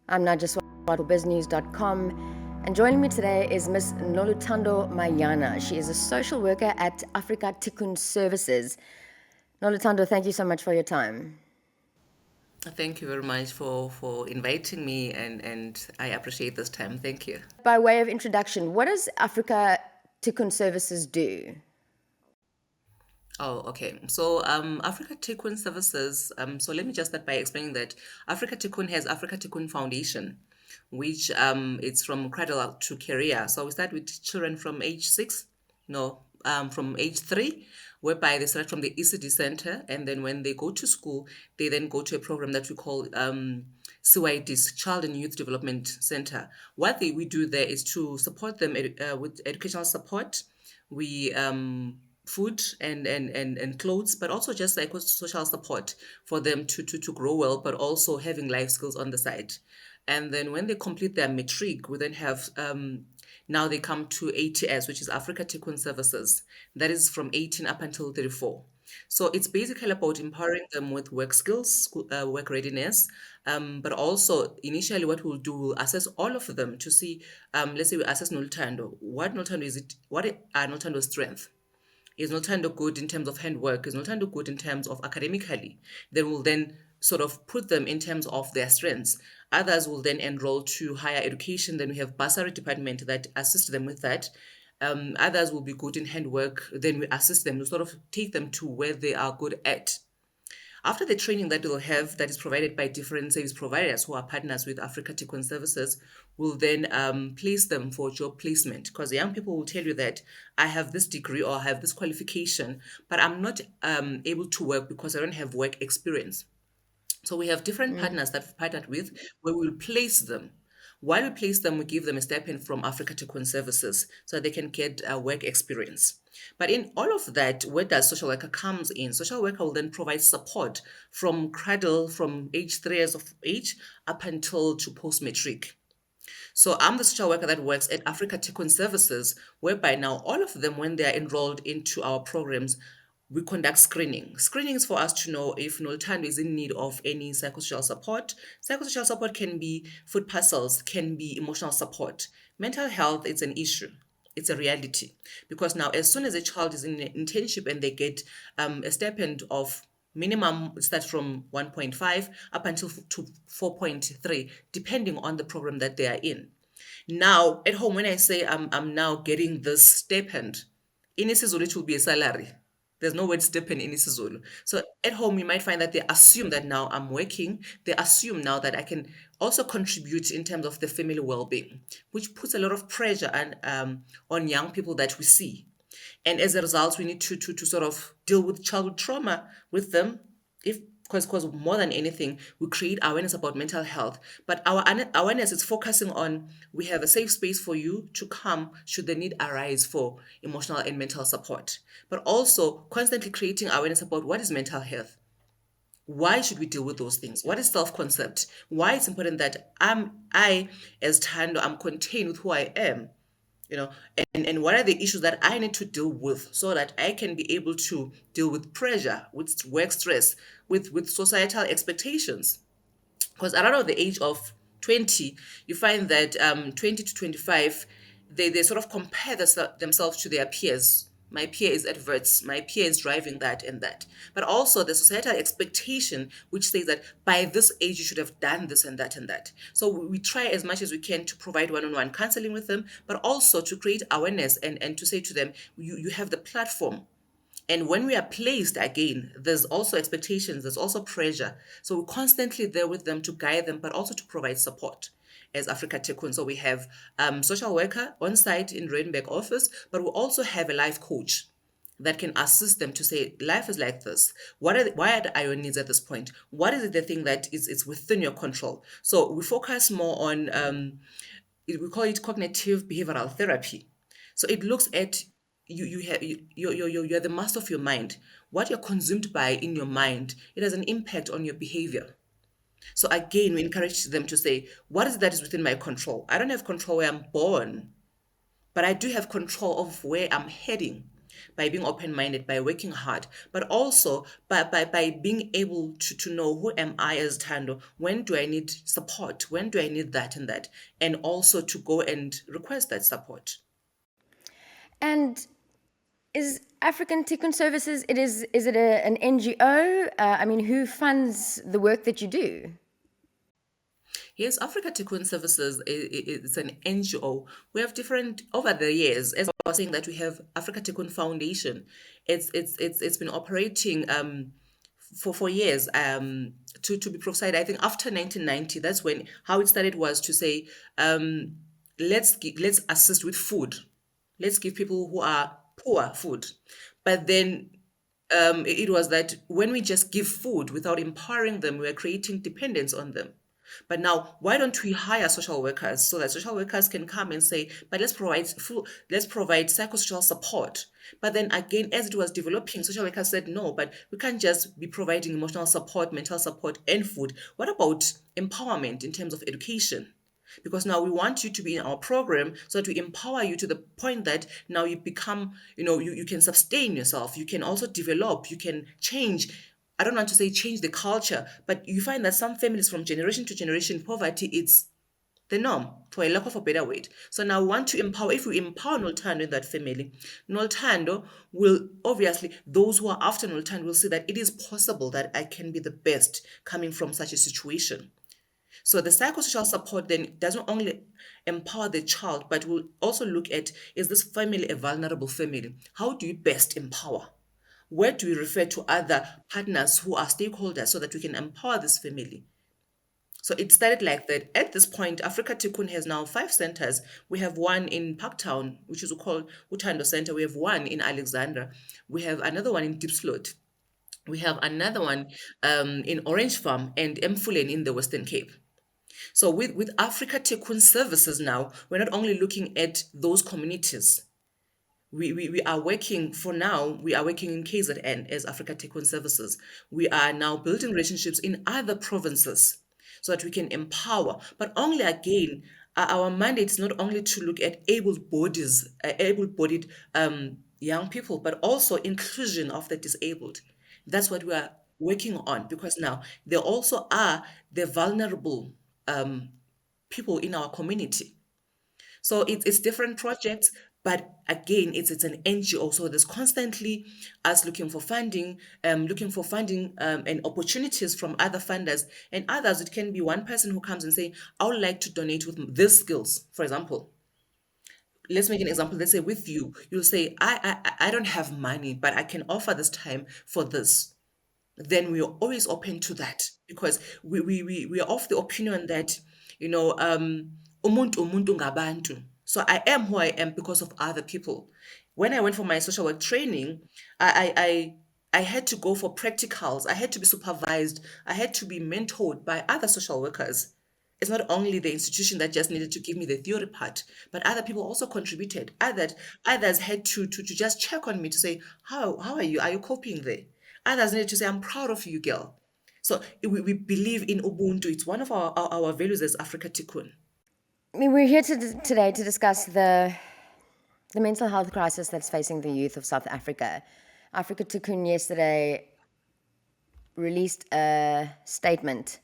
I'm not just for BizNews.com, and joining me today is Miss Noluthando Moyana. She is a social worker at Afrika Tikkun Services. Noluthando, thank you so much for your time. Thank you very much for inviting me, and I appreciate this time. Thank you. By way of introduction, what does Afrika Tikkun Services do? Oh, okay. So, Africa Tikkun Services. So let me just start by explaining that Africa Tikkun has Africa Tikkun Foundation, which it's from cradle to career. So we start with children from age 6, no, from age 3, whereby they start from the ECD center, and then when they go to school, they then go to a program that we call CYD's Child and Youth Development Center. What we do there is to support them with educational support. We food and clothes, but also just like social support for them to grow well, but also having life skills on the side. And then when they complete their matric, we then have now they come to ATS, which is Africa Tikkun Services. That is from 18 up until 34. So it's basically about empowering them with work skills, work readiness, but also initially what we'll do, we'll assess all of them to see, let's say we assess Noluthando. What Noluthando is it? What are Noluthando's strengths? Is Nolutando good in terms of handwork? Is Nolutando good in terms of academically? Then we'll then sort of put them in terms of their strengths. Others will then enroll to higher education. Then we have bursary department that assist them with that. Others will be good in handwork. Then we assist them to sort of take them to where they are good at. After the training that we'll have, that is provided by different service providers who are partners with Africa Tikkun Services, we'll then place them for job placement. Because young people will tell you that I have this degree or I have this qualification, but I'm not able to work because I don't have work experience. So we have different partners that we've partnered with where we'll place them. While we place them, we give them a stipend from Africa Tikkun Services so they can get work experience. But in all of that, where does social worker comes in? Social worker will then provide support from cradle, from age 3 years of age up until to post matric. So I'm the social worker that works at Africa Tikkun Services, whereby now all of them, when they are enrolled into our programs, we conduct screening. Screenings for us to know if Nolutando is in need of any psychosocial support. Psychosocial support can be food parcels, can be emotional support. Mental health is an issue. It's a reality because now, as soon as a child is in an internship and they get a stipend of minimum starts from 1.5 up until to 4.3, depending on the program that they are in. Now, at home, when I say I'm now getting this stipend, in isiZulu it will be a salary. There's no word stipend in isiZulu. So at home, you might find that they assume that now I'm working. They assume now that I can also contribute in terms of the family well-being, which puts a lot of pressure on young people that we see. And as a result, we need to sort of deal with childhood trauma with them. If because more than anything, we create awareness about mental health. But our awareness is focusing on we have a safe space for you to come should the need arise for emotional and mental support. But also constantly creating awareness about what is mental health. Why should we deal with those things? What is self-concept? Why it's important that I as Tando, I'm contained with who I am, you know, and what are the issues that I need to deal with so that I can be able to deal with pressure, with work stress, with societal expectations. Because around the age of 20, you find that 20 to 25, they sort of compare themselves to their peers. My peer is adverts, my peer is driving that and that. But also the societal expectation, which says that by this age you should have done this and that and that. So we try as much as we can to provide one-on-one counseling with them, but also to create awareness and to say to them, you have the platform. And when we are placed again, there's also expectations, there's also pressure. So we're constantly there with them to guide them, but also to provide support as Africa Tikkun. So we have social worker on site in Randburg office, but we also have a life coach that can assist them to say life is like this. Why are your needs at this point? What is it the thing that is within your control? So we focus more on we call it cognitive behavioral therapy. So it looks at you're the master of your mind. What you're consumed by in your mind, it has an impact on your behavior. So again, we encourage them to say, what is that is within my control? I don't have control where I'm born, but I do have control of where I'm heading. by being open-minded, by working hard, but also by being able to know who am I as Tando, when do I need support, when do I need that and that, and also to go and request that support. And is African Tikkun Services, is it an NGO? I mean, who funds the work that you do? Yes, Africa Tikkun Services is an NGO. We have different over the years. As I was saying, that we have Africa Tikkun Foundation. It's been operating for years. To be precise, I think after 1990, that's when how it started was to say, let's assist with food. Let's give people who are poor food. But then it was that when we just give food without empowering them, we are creating dependence on them. But now, why don't we hire social workers so that social workers can come and say, but let's provide food, let's provide psychosocial support. But then again, as it was developing, social workers said, no, but we can't just be providing emotional support, mental support, and food. What about empowerment in terms of education? Because now we want you to be in our program so that we empower you to the point that now you become, you can sustain yourself, you can also develop, you can change. I don't want to say change the culture, but you find that some families from generation to generation, poverty it's the norm, for a lack of a better word. So now we want to empower. If we empower Noluthando in that family, Noluthando will obviously, those who are after Noluthando will see that it is possible that I can be the best coming from such a situation. So the psychosocial support then doesn't only empower the child, but will also look at, is this family a vulnerable family? How do you best empower? Where do we refer to other partners who are stakeholders so that we can empower this family? So it started like that. At this point, Africa Tikkun has now 5 centers. We have one in Parktown, which is called Utando Center. We have one in Alexandra. We have another one in Diepsloot. We have another one in Orange Farm and Mfulen in the Western Cape. So with Africa Tikkun Services now, we're not only looking at those communities. We are working for now, we are working in KZN as Africa Tikkun Services. We are now building relationships in other provinces so that we can empower. But only again, our mandate is not only to look at able-bodied young people, but also inclusion of the disabled. That's what we are working on because now there also are the vulnerable people in our community. So it's different projects, but again, it's an NGO. So there's constantly us looking for funding and opportunities from other funders and others. It can be one person who comes and say, I would like to donate with these skills. For example, let's make an example. Let's say with you, you'll say, I don't have money, but I can offer this time for this. Then we are always open to that because we are of the opinion that, umuntu ngabantu. So I am who I am because of other people. When I went for my social work training, I had to go for practicals. I had to be supervised. I had to be mentored by other social workers. It's not only the institution that just needed to give me the theory part, but other people also contributed. Others had to just check on me to say, how are you? Are you coping there? Others needed to say, I'm proud of you, girl. So we believe in Ubuntu. It's one of our values as Afrika Tikkun. I mean, we're here today to discuss the mental health crisis that's facing the youth of South Africa. Afrika Tikkun yesterday released a statement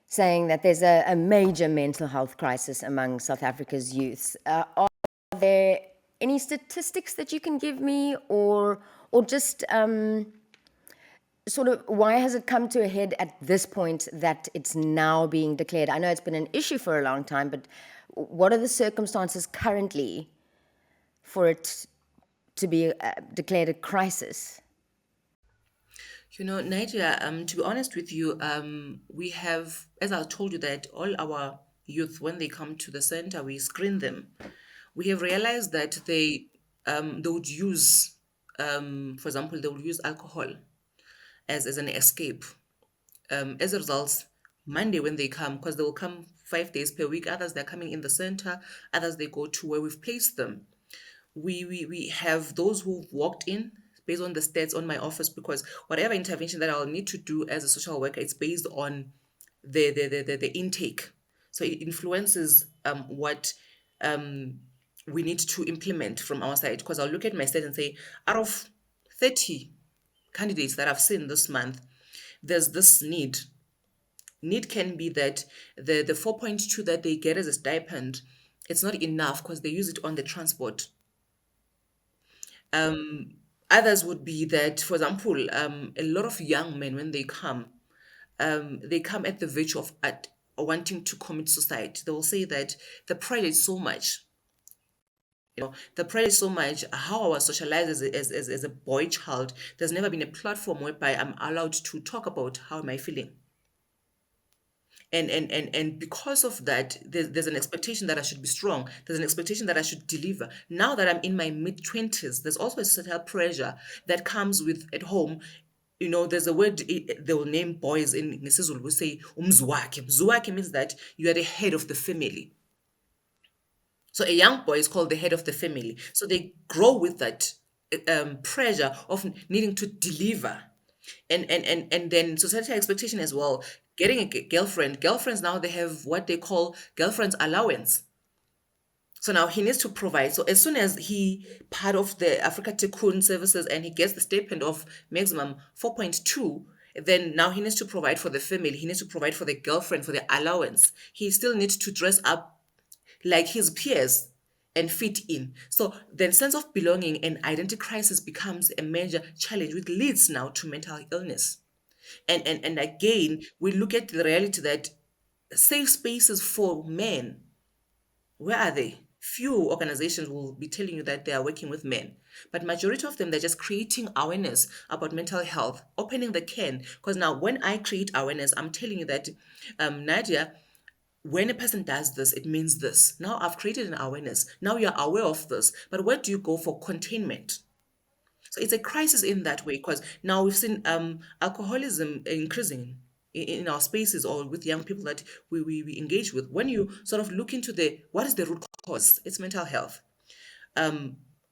saying that there's a major mental health crisis among South Africa's youths. Are there any statistics that you can give me, or just sort of why has it come to a head at this point that it's now being declared? I know it's been an issue for a long time, but what are the circumstances currently for it to be declared a crisis? Nigeria, to be honest with you, we have, as I told you, that all our youth, when they come to the center, we screen them. We have realized that they would use, for example, they would use alcohol as an escape. As a result, Monday when they come, because they will come 5 days per week, others they're coming in the center, others they go to where we've placed them. We have those who've walked in based on the stats on my office because whatever intervention that I'll need to do as a social worker, it's based on the intake. So it influences what we need to implement from our side. Because I'll look at my state and say, out of 30 candidates that I've seen this month, there's this need. Need can be that the 4.2 that they get as a stipend, it's not enough because they use it on the transport. Others would be that, for example, a lot of young men, when they come at the virtue of at wanting to commit suicide. They will say that the pressure is so much. The pressure is so much. How I was socialized as a boy child, there's never been a platform whereby I'm allowed to talk about how am I feeling. And because of that, there's an expectation that I should be strong. There's an expectation that I should deliver. Now that I'm in my mid 20s, there's also a certain pressure that comes with at home. There's a word they will name boys in isiZulu. We say umzwakhe. Mzwakhe means that you are the head of the family. So a young boy is called the head of the family. So they grow with that pressure of needing to deliver, and then societal expectation as well. Getting a girlfriends now they have what they call girlfriend's allowance. So now he needs to provide. So as soon as he part of the Afrika Tikkun Services and he gets the stipend of maximum 4.2, then now he needs to provide for the family. He needs to provide for the girlfriend for the allowance. He still needs to dress up like his peers and fit in. So then sense of belonging and identity crisis becomes a major challenge, which leads now to mental illness. And again, we look at the reality that safe spaces for men, where are they? Few organizations will be telling you that they are working with men, but majority of them they're just creating awareness about mental health, opening the can. Because now when I create awareness, I'm telling you that, Nadia, when a person does this, it means this. Now I've created an awareness. Now you're aware of this. But where do you go for containment? So it's a crisis in that way because now we've seen alcoholism increasing in our spaces or with young people that we engage with. When you sort of look into what is the root cause, it's mental health.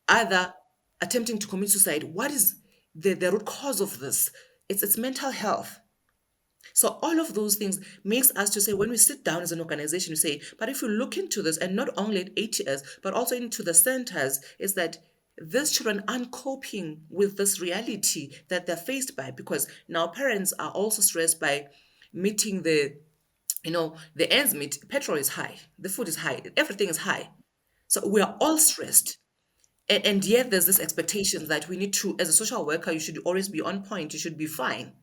Either attempting to commit suicide, what is the root cause of this? It's mental health. So all of those things makes us to say when we sit down as an organization, we say, but if you look into this and not only at ATS, but also into the centers, is that these children aren't coping with this reality that they're faced by because now parents are also stressed by meeting the ends meet. Petrol is high, the food is high, everything is high. So we are all stressed. And yet there's this expectation that we need to, as a social worker, you should always be on point, you should be fine,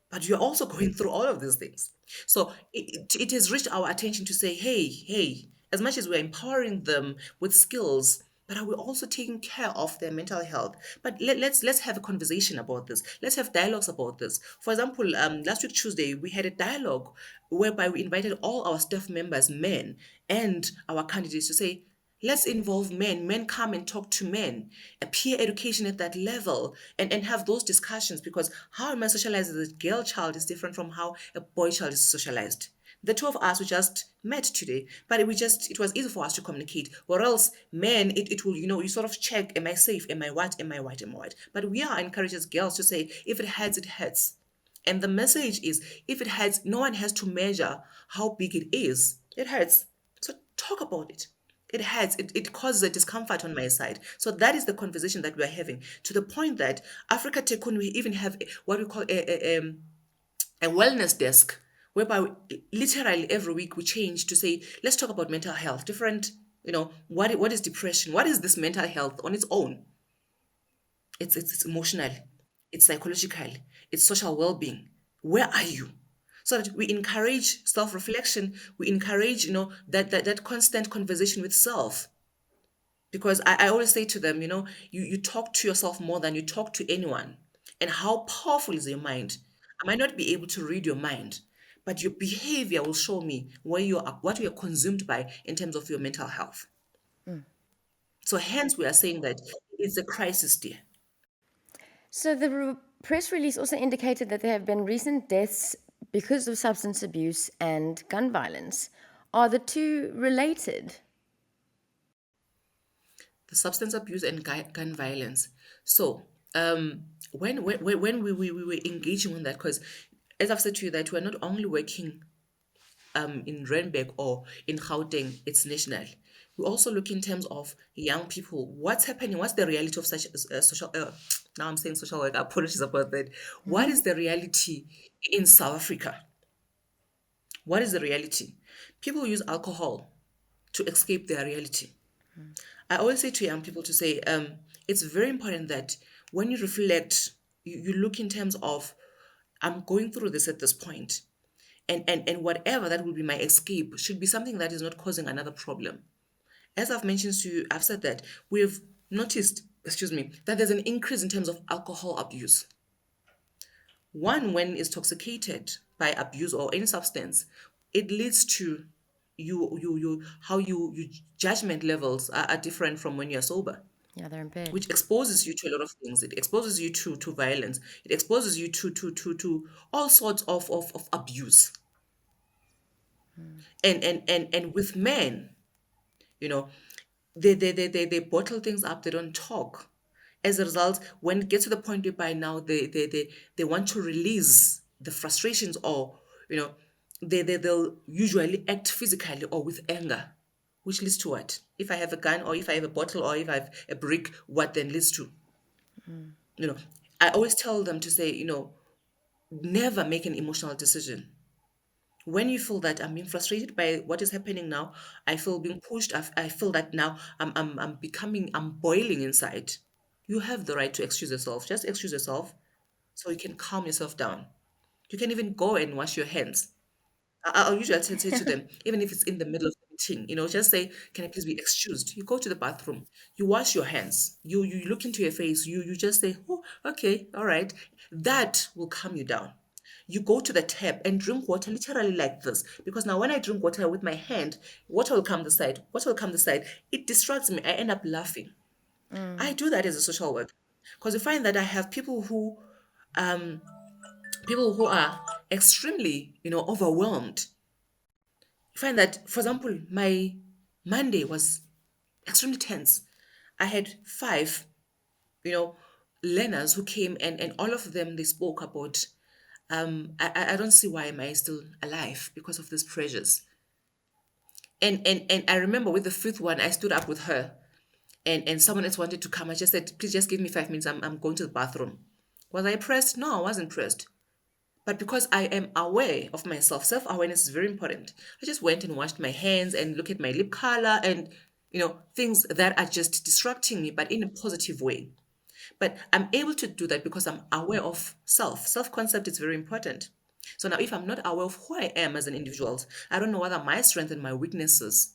but you're also going through all of these things. So it has reached our attention to say, hey, as much as we're empowering them with skills, but are we also taking care of their mental health? But let's have a conversation about this. Let's have dialogues about this. For example, last week Tuesday we had a dialogue whereby we invited all our staff members, men, and our candidates to say, let's involve men. Men come and talk to men. A peer education at that level and have those discussions because how am I socialized as a girl child is different from how a boy child is socialized. The two of us we just met today, but it was easy for us to communicate. Or else men, it will, you sort of check, am I safe? Am I what? Am I what? Am I what? But we are encouraged as girls to say, if it hurts, it hurts. And the message is, if it hurts, no one has to measure how big it is. It hurts. So talk about it. It hurts. It causes a discomfort on my side. So that is the conversation that we are having to the point that Africa Tikkun, we even have what we call a wellness desk, whereby literally every week we change to say, let's talk about mental health. Different, what is depression? What is this mental health on its own? It's emotional, it's psychological, it's social well-being. Where are you? So that we encourage self-reflection, we encourage, that constant conversation with self. Because I always say to them, you talk to yourself more than you talk to anyone. And how powerful is your mind? I might not be able to read your mind, but your behavior will show me what you are consumed by in terms of your mental health. So hence we are saying that it's a crisis, dear. So the press release also indicated that there have been recent deaths because of substance abuse and gun violence. Are the two related? The substance abuse and gun violence. So when we were engaging on that, because as I've said to you that we're not only working in Randburg or in Gauteng, it's national. We also look in terms of young people. What's happening? What's the reality of such social? Now I'm saying social work. Apologies about that. What is the reality in South Africa? What is the reality? People use alcohol to escape their reality. I always say to young people to say, it's very important that when you reflect, you look in terms of, I'm going through this at this point, and whatever that will be my escape should be something that is not causing another problem. As I've mentioned to you, I've said that we've noticed, excuse me, that there's an increase in terms of alcohol abuse. One, when is intoxicated by abuse or any substance, it leads to how you judgment levels are different from when you're sober, Yeah, they're impaired. which exposes you to a lot of things. It exposes you to violence. It exposes you to all sorts of abuse. And with men, you know, they bottle things up, they don't talk. As a result, when it gets to the point whereby now they want to release the frustrations, or they'll usually act physically or with anger, which leads to what? If I have a gun, or if I have a bottle, or if I have a brick, what then leads to? you know I always tell them to say, never make an emotional decision. When you feel that I'm being frustrated by what is happening now, I feel being pushed, I feel that now I'm boiling inside, you have the right to excuse yourself. Just excuse yourself so you can calm yourself down. You can even go and wash your hands. I'll usually say to them, even if it's in the middle of the meeting, just say, "Can I please be excused?" You go to the bathroom, you wash your hands, you look into your face, you just say, "Oh, okay, all right." That will calm you down. You go to the tap and drink water literally like this, because now when I drink water with my hand, water will come the side. Water will come the side. It distracts me. I end up laughing. I do that as a social worker, because you find that I have um, people who are extremely, overwhelmed. You find that, for example, my Monday was extremely tense. I had five, you know, learners who came, and all of them, they spoke about, I don't see why am I still alive because of these pressures. And I remember with the fifth one, I stood up with her, and someone else wanted to come. I just said, "Please just give me 5 minutes. I'm going to the bathroom." Was I pressed? No, I wasn't pressed. But because I am aware of myself, self awareness is very important. I just went and washed my hands and look at my lip color and, things that are just distracting me, but in a positive way. But I'm able to do that because I'm aware of self. Self concept is very important. So now, if I'm not aware of who I am as an individual, I don't know what are my strengths and my weaknesses,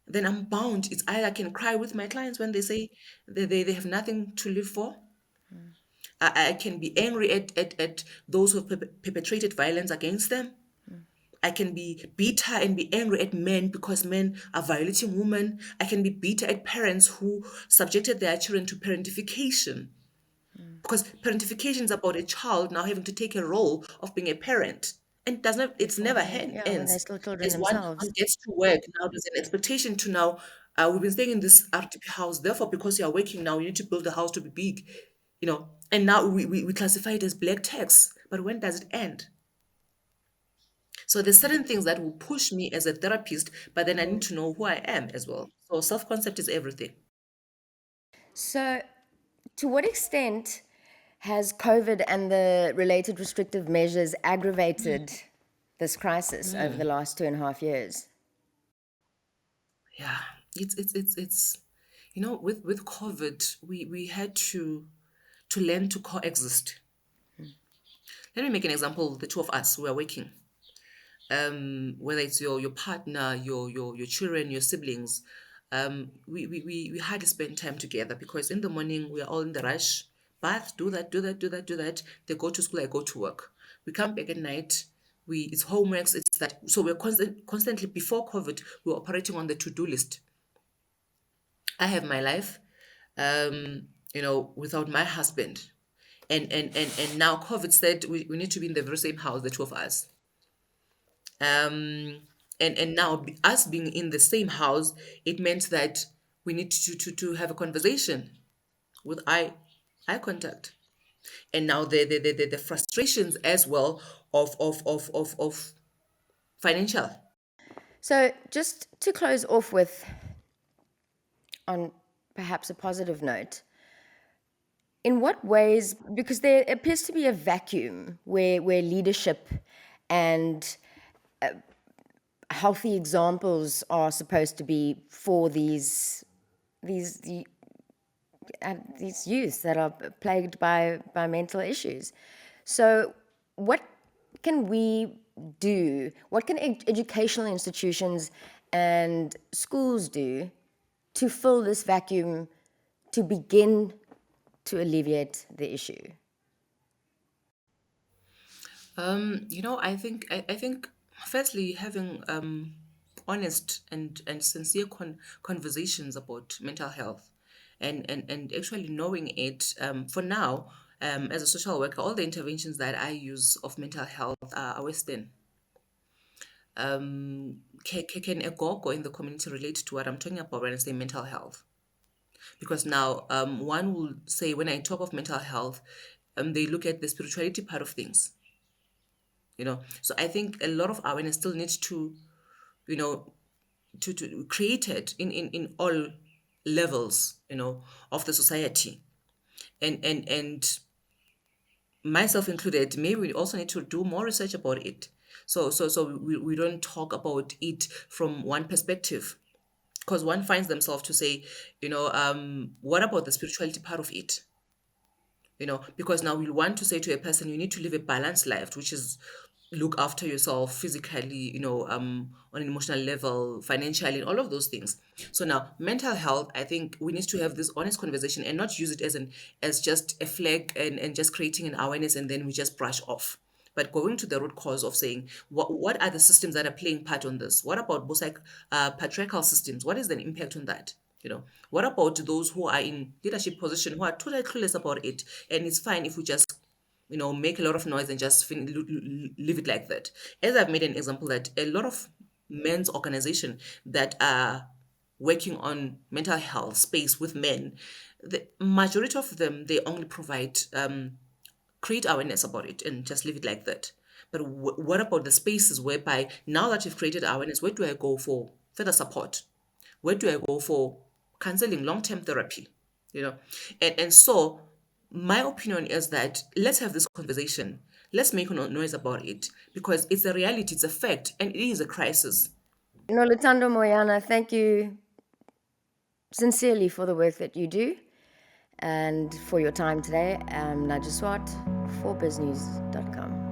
then I'm bound. It's either I can cry with my clients when they say they have nothing to live for. I can be angry at those who have perpetrated violence against them. I can be bitter and be angry at men because men are violating women. I can be bitter at parents who subjected their children to parentification, because parentification is about a child now having to take a role of being a parent, and does not it's Well, never when they're ends. still children As one themselves. gets to work now, there's an expectation to now, we've been staying in this RTP house, therefore because you are working now you need to build a house to be big, and now we classify it as black tax. But when does it end? So there's certain things that will push me as a therapist, but then I need to know who I am as well. So self-concept is everything. So, to what extent has COVID and the related restrictive measures aggravated this crisis over the last 2.5 years? Yeah, it's with COVID, we had to learn to coexist. Let me make an example. The two of us, we are working. Whether it's your partner, your children, your siblings, we hardly spend time together, because in the morning we are all in the rush. Bath, do that, do that, do that, do that. They go to school, I go to work. We come back at night. It's homeworks, it's that. So we're constantly, before COVID, we were operating on the to-do list. I have my life, without my husband. And now COVID said we need to be in the very same house, the two of us. And now, us being in the same house, it meant that we need to have a conversation with eye contact. And now the frustrations as well of financial. So, just to close off with, on perhaps a positive note, in what ways, because there appears to be a vacuum where leadership and healthy examples are supposed to be for these these youth that are plagued by mental issues. So, what can we do? What can educational institutions and schools do to fill this vacuum to begin to alleviate the issue? I think firstly having honest and sincere conversations about mental health, and actually knowing it. For now, as a social worker, all the interventions that I use of mental health are Western. Can a go in the community relate to what I'm talking about when I say mental health? Because now, one will say when I talk of mental health, they look at the spirituality part of things. So I think a lot of awareness still needs to, you know to create it in all levels, of the society, and myself included. Maybe we also need to do more research about it, so we don't talk about it from one perspective, because one finds themselves to say, what about the spirituality part of it? Because now we want to say to a person, you need to live a balanced life, which is look after yourself physically, on an emotional level, financially, and all of those things. So now mental health, I think we need to have this honest conversation and not use it as just a flag, and just creating an awareness and then we just brush off. But going to the root cause of saying, what are the systems that are playing part on this? What about both, like, patriarchal systems? What is the impact on that? What about those who are in leadership position who are totally clueless about it? And it's fine if we just, make a lot of noise and just leave it like that. As I've made an example, that a lot of men's organization that are working on mental health space with men, the majority of them, they only provide, create awareness about it and just leave it like that. But what about the spaces whereby, now that you've created awareness, where do I go for further support? Where do I go for counseling, long-term therapy? And so my opinion is that let's have this conversation. Let's make no noise about it, because it's a reality, it's a fact, and it is a crisis. Noluthando Moyana, thank you sincerely for the work that you do and for your time today. Najaswat for BizNews.com.